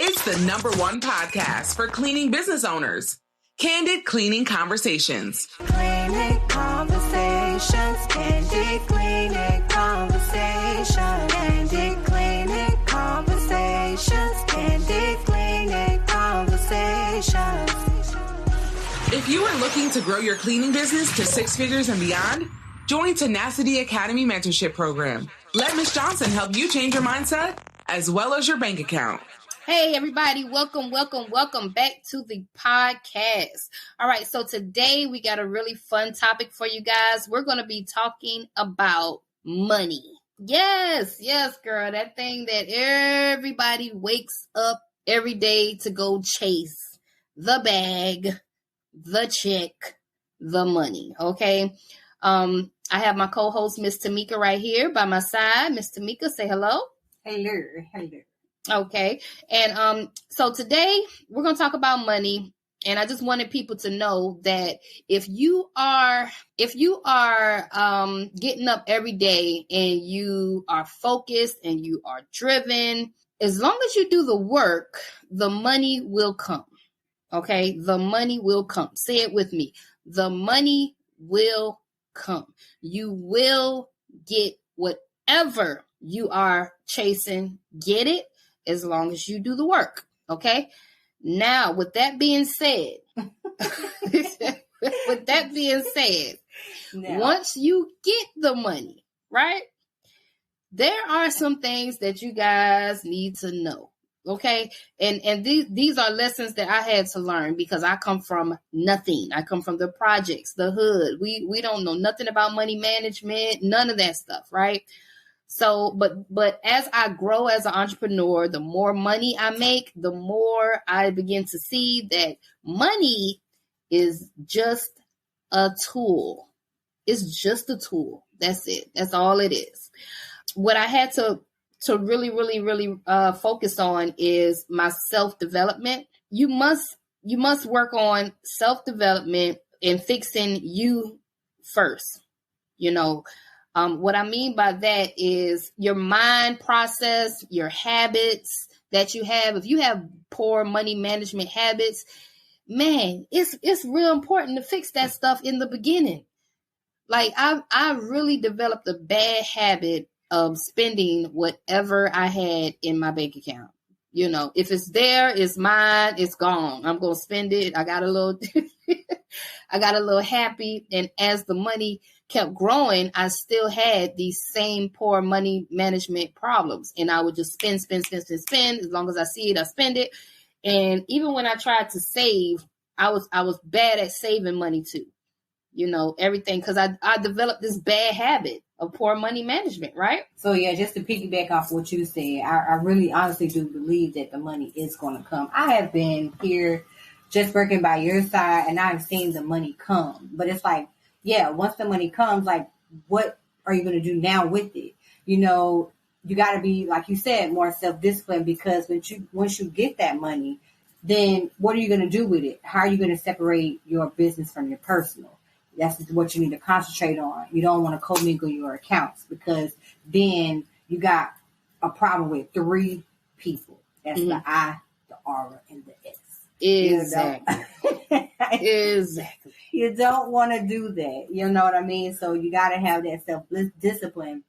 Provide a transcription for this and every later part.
It's the #1 podcast for cleaning business owners. Candid Cleaning Conversations. Cleaning conversations, candid cleaning conversations, candid cleaning conversations, candid cleaning conversations. If you are looking to grow your cleaning business to 6 figures and beyond, join TENACITY Academy Mentorship Program. Let Ms. Johnson help you change your mindset as well as your bank account. Hey, everybody. Welcome back to the podcast. All right. So today we got a really fun topic for you guys. We're going to be talking about money. Yes, girl. That thing that everybody wakes up every day to go chase. The bag, the check, the money. Okay. I have my co-host, Miss Tamika, right here by my side. Miss Tamika, say hello. Hello. Okay. And so today we're going to talk about money. And I just wanted people to know that if you are getting up every day and you are focused and you are driven, as long as you do the work, the money will come. Okay. The money will come. Say it with me. The money will come. You will get whatever you are chasing. Get it. As long as you do the work, okay? Now, with that being said, once you get the money, right? There are some things that you guys need to know, okay? And these are lessons that I had to learn because I come from nothing. I come from the projects, the hood. We don't know nothing about money management, none of that stuff, right? So, but as I grow as an entrepreneur, the more money I make, the more I begin to see that money is just a tool. It's just a tool. That's it. That's all it is. What I had to really focus on is my self-development. You must work on self-development and fixing you first, you know. What I mean by that is your mind process, your habits that you have. If you have poor money management habits, man, it's real important to fix that stuff in the beginning. Like I really developed a bad habit of spending whatever I had in my bank account. You know, if it's there, it's mine, it's gone. I'm going to spend it. I got a little happy. And as the money kept growing, I still had these same poor money management problems. And I would just spend. As long as I see it, I spend it. And even when I tried to save, I was bad at saving money too. You know, everything, because I developed this bad habit of poor money management, right? So yeah, just to piggyback off what you said, I really honestly do believe that the money is going to come. I have been here just working by your side and I've seen the money come. But it's like, yeah, once the money comes, like, what are you going to do now with it? You know, you got to be, like you said, more self-disciplined, because once you get that money, then what are you going to do with it? How are you going to separate your business from your personal? That's what you need to concentrate on. You don't want to commingle your accounts, because then you got a problem with 3 people. That's the I, the R, and the S. Exactly. Exactly. You don't want to do that. You know what I mean? So you got to have that self-discipline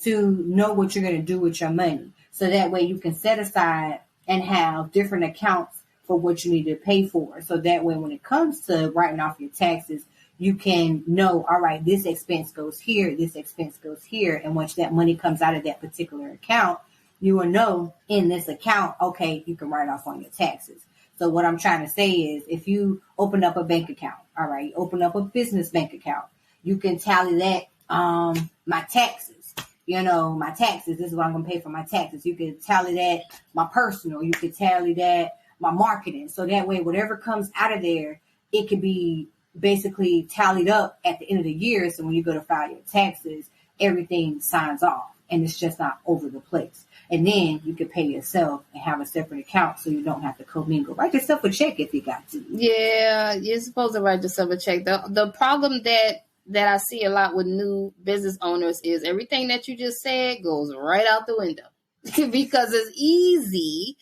to know what you're going to do with your money. So that way you can set aside and have different accounts for what you need to pay for. So that way when it comes to writing off your taxes, you can know, all right, this expense goes here, this expense goes here. And once that money comes out of that particular account, you will know in this account, okay, you can write off on your taxes. So what I'm trying to say is, if you open up a bank account, all right, you open up a business bank account, you can tally that, my taxes, my taxes, this is what I'm going to pay for my taxes. You can tally that, my personal, you can tally that, my marketing. So that way, whatever comes out of there, it could be basically tallied up at the end of the year. So when you go to file your taxes, everything signs off and it's just not over the place. And then you can pay yourself and have a separate account so you don't have to commingle. Write yourself a check if you got to. Yeah, you're supposed to write yourself a check. The problem that I see a lot with new business owners is everything that you just said goes right out the window because it's easy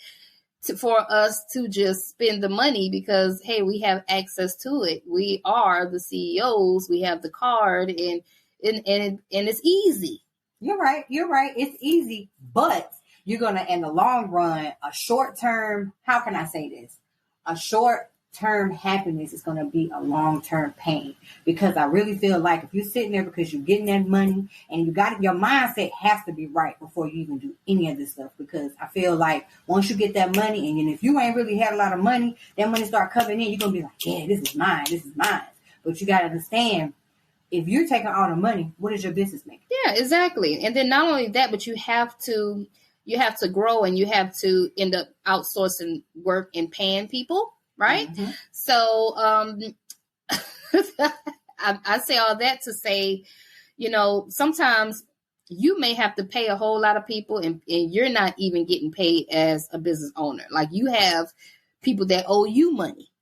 for us to just spend the money because, hey, we have access to it. We are the CEOs. We have the card, and it's easy. You're right. It's easy, but you're going to, in the long run, a short-term, how can I say this? A short-term happiness is going to be a long-term pain, because I really feel like if you're sitting there because you're getting that money and you got it, your mindset has to be right before you even do any of this stuff, because I feel like once you get that money, and if you ain't really had a lot of money, that money start coming in, you're going to be like, yeah, this is mine. But you got to understand, if you're taking all the money, what is your business making? Yeah, exactly. And then not only that, but you have to grow, and you have to end up outsourcing work and paying people, right? Mm-hmm. So I say all that to say, sometimes you may have to pay a whole lot of people, and you're not even getting paid as a business owner. Like, you have people that owe you money.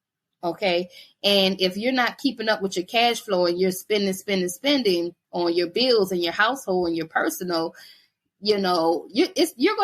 Okay. And if you're not keeping up with your cash flow, and you're spending on your bills and your household and your personal, you're going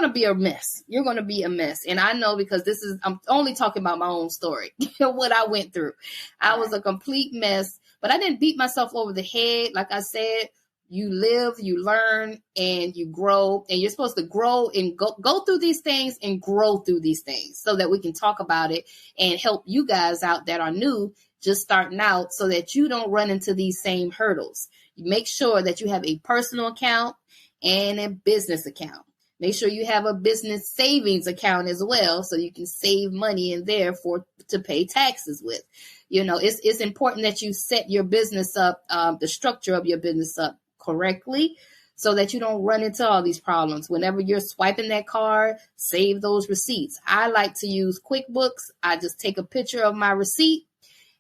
to be a mess. You're going to be a mess. And I know, because I'm only talking about my own story, what I went through. I was a complete mess, but I didn't beat myself over the head. Like I said, you live, you learn, and you grow, and you're supposed to grow and go through these things and grow through these things so that we can talk about it and help you guys out that are new, just starting out, so that you don't run into these same hurdles. You make sure that you have a personal account and a business account. Make sure you have a business savings account as well, so you can save money in there to pay taxes with. It's important that you set your business up, the structure of your business up correctly, so that you don't run into all these problems. Whenever you're swiping that card, save those receipts. I like to use QuickBooks. I just take a picture of my receipt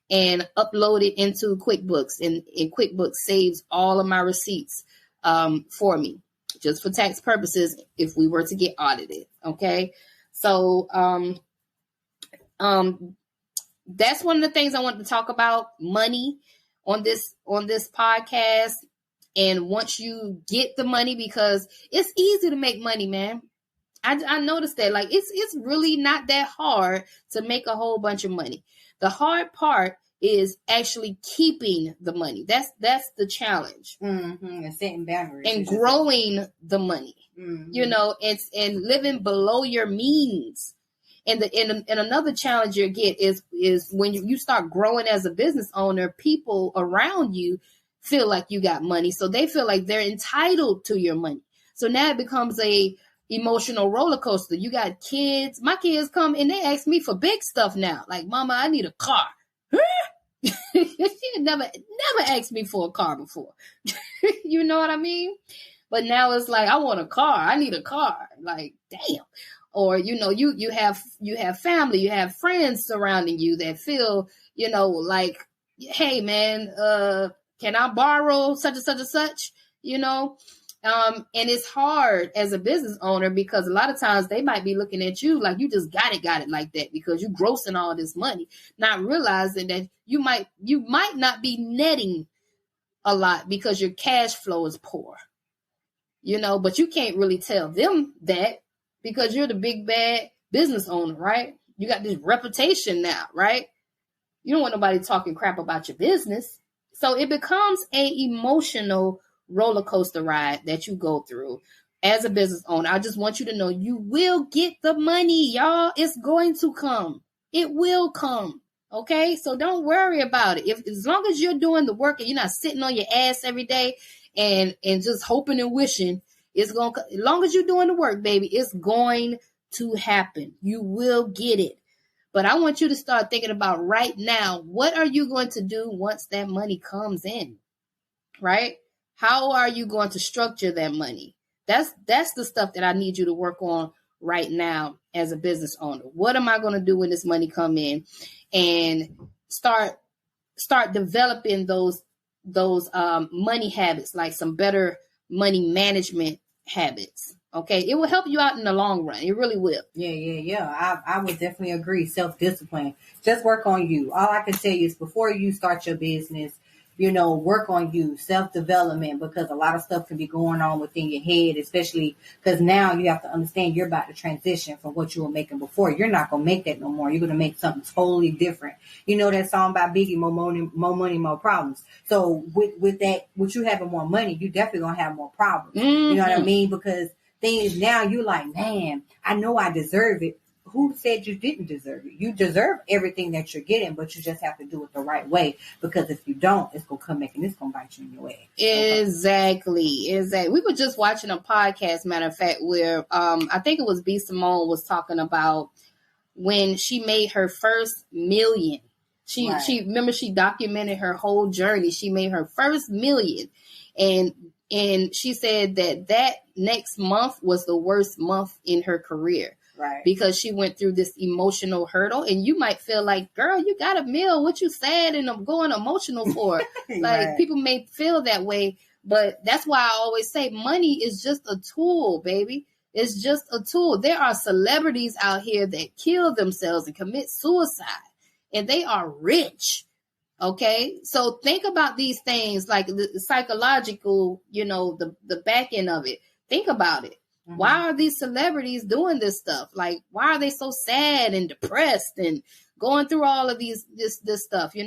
and upload it into QuickBooks, and QuickBooks saves all of my receipts for me, just for tax purposes if we were to get audited. Okay. So that's one of the things I wanted to talk about, money, on this podcast. And once you get the money, because it's easy to make money, man. I noticed that, like, it's really not that hard to make a whole bunch of money. The hard part is actually keeping the money. That's the challenge. Mm-hmm. And setting boundaries. And growing the money. Mm-hmm. And living below your means. And another challenge you get is when you start growing as a business owner, people around you feel like you got money. So they feel like they're entitled to your money. So now it becomes a emotional roller coaster. You got kids. My kids come and they ask me for big stuff now. Like, Mama, I need a car. never asked me for a car before. You know what I mean? But now it's like, I want a car. I need a car. Like, damn. Or, you have family, you have friends surrounding you that feel, like, hey, man, can I borrow such and such and such, and it's hard as a business owner, because a lot of times they might be looking at you like you just got it like that, because you grossing all this money, not realizing that you might not be netting a lot because your cash flow is poor, but you can't really tell them that, because you're the big bad business owner, right? You got this reputation now, right? You don't want nobody talking crap about your business. So it becomes an emotional roller coaster ride that you go through as a business owner. I just want you to know, you will get the money, y'all. It's going to come. It will come. Okay. So don't worry about it. As long as you're doing the work and you're not sitting on your ass every day and just hoping and wishing, it's going to, as long as you're doing the work, baby, it's going to happen. You will get it. But I want you to start thinking about right now, what are you going to do once that money comes in, right? How are you going to structure that money? That's the stuff that I need you to work on right now as a business owner. What am I going to do when this money come in? And start developing those money habits, like some better money management habits. Okay, it will help you out in the long run. It really will. Yeah. I would definitely agree. Self-discipline. Just work on you. All I can tell you is, before you start your business, work on you, self-development, because a lot of stuff can be going on within your head, especially because now you have to understand you're about to transition from what you were making before. You're not going to make that no more. You're going to make something totally different. You know that song by Biggie, more money, more problems. So with that, with you having more money, you definitely going to have more problems. You know what I mean? Because things now you're like, man, I know I deserve it. Who said you didn't deserve it? You deserve everything that you're getting, but you just have to do it the right way. Because if you don't, it's going to come back and it's going to bite you in your ass. Exactly. We were just watching a podcast, matter of fact, where I think it was B. Simone was talking about when she made her first million. She remember she documented her whole journey. She made her first million. And she said that next month was the worst month in her career. Right. Because she went through this emotional hurdle. And you might feel like, girl, you got a meal. What you sad and I'm going emotional for? Like, people may feel that way. But that's why I always say money is just a tool, baby. It's just a tool. There are celebrities out here that kill themselves and commit suicide. And they are rich. Okay? So think about these things, like the psychological, the back end of it. Think about it. Why are these celebrities doing this stuff? Like, why are they so sad and depressed and going through all of this stuff? It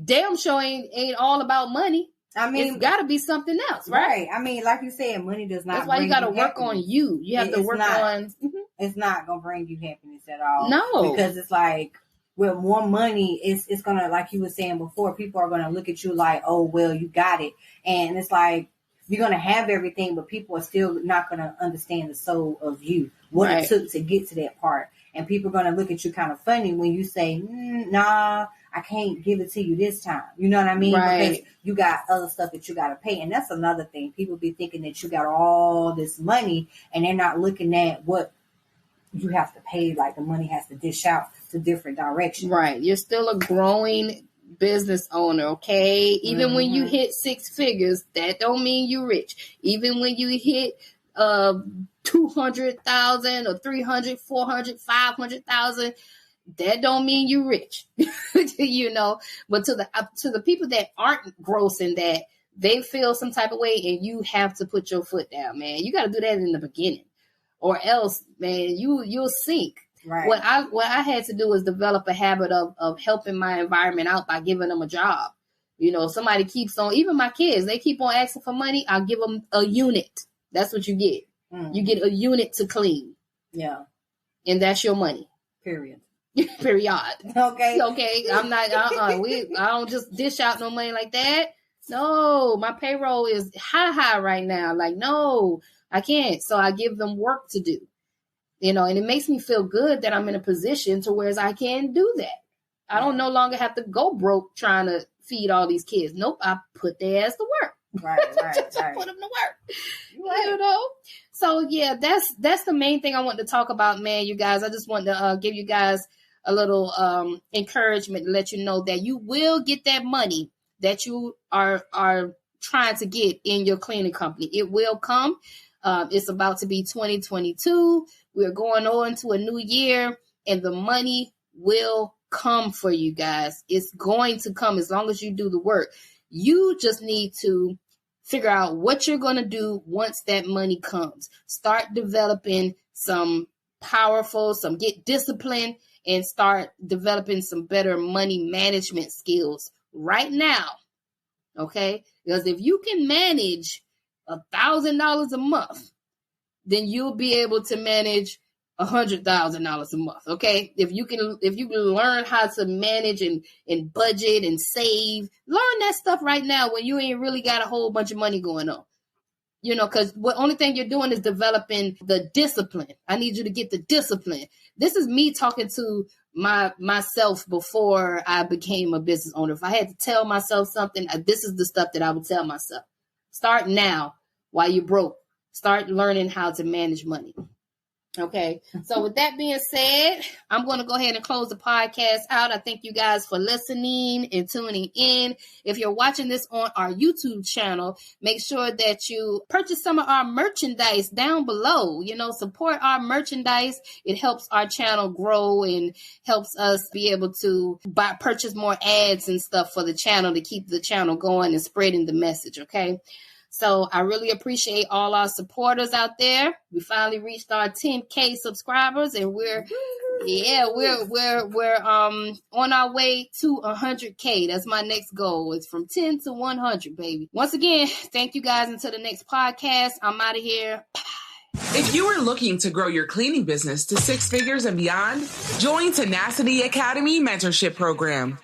damn sure ain't all about money. I mean, it's got to be something else, right? I mean, like you said, money does not. That's why you got to work on you. You have to work on. It's not gonna bring you happiness at all. No, because it's like with more money, it's gonna, like you were saying before, people are gonna look at you like, oh well, you got it, and it's like. You're going to have everything, but people are still not going to understand the soul of you, what it took to get to that part. And people are going to look at you kind of funny when you say, nah, I can't give it to you this time. You know what I mean? Right. Because you got other stuff that you got to pay. And that's another thing. People be thinking that you got all this money and they're not looking at what you have to pay. Like the money has to dish out to different directions. Right. You're still a growing business owner, okay? Even when you hit 6 figures, that don't mean you rich. Even when you hit 200,000 or 300, 400, 500,000, that don't mean you rich. But to the people that aren't grossing that, they feel some type of way, and you have to put your foot down, man. You got to do that in the beginning, or else, man, you'll sink. Right. What I had to do was develop a habit of helping my environment out by giving them a job. Somebody keeps on, even my kids, they keep on asking for money. I'll give them a unit. That's what you get. You get a unit to clean. Yeah. And that's your money. Period. Period. Okay. I'm not, I don't just dish out no money like that. No, my payroll is high right now. Like, no, I can't. So I give them work to do. And it makes me feel good that I'm in a position to where I can do that. I don't no longer have to go broke trying to feed all these kids. Nope, I put their ass to work. Right. Put them to work. So yeah, that's the main thing I want to talk about, man. You guys, I just want to give you guys a little encouragement to let you know that you will get that money that you are trying to get in your cleaning company. It will come. It's about to be 2022. We're going on to a new year, and the money will come for you guys. It's going to come as long as you do the work. You just need to figure out what you're going to do once that money comes. Start developing get discipline, and start developing some better money management skills right now. Okay? Because if you can manage $1,000 a month, then you'll be able to manage $100,000 a month. Okay. If you can learn how to manage and budget and save, learn that stuff right now when you ain't really got a whole bunch of money going on. Because the only thing you're doing is developing the discipline. I need you to get the discipline. This is me talking to myself before I became a business owner. If I had to tell myself something, this is the stuff that I would tell myself. Start now while you're broke. Start learning how to manage money. Okay. So with that being said, I'm going to go ahead and close the podcast out. I thank you guys for listening and tuning in. If you're watching this on our YouTube channel, make sure that you purchase some of our merchandise down below. You know, support our merchandise. It helps our channel grow and helps us be able to purchase more ads and stuff for the channel to keep the channel going and spreading the message. Okay. So I really appreciate all our supporters out there. We finally reached our 10K subscribers, and we're on our way to 100K. That's my next goal. It's from 10 to 100, baby. Once again, thank you guys. Until the next podcast, I'm out of here. If you are looking to grow your cleaning business to 6 figures and beyond, join TENACITY Academy Mentorship Program.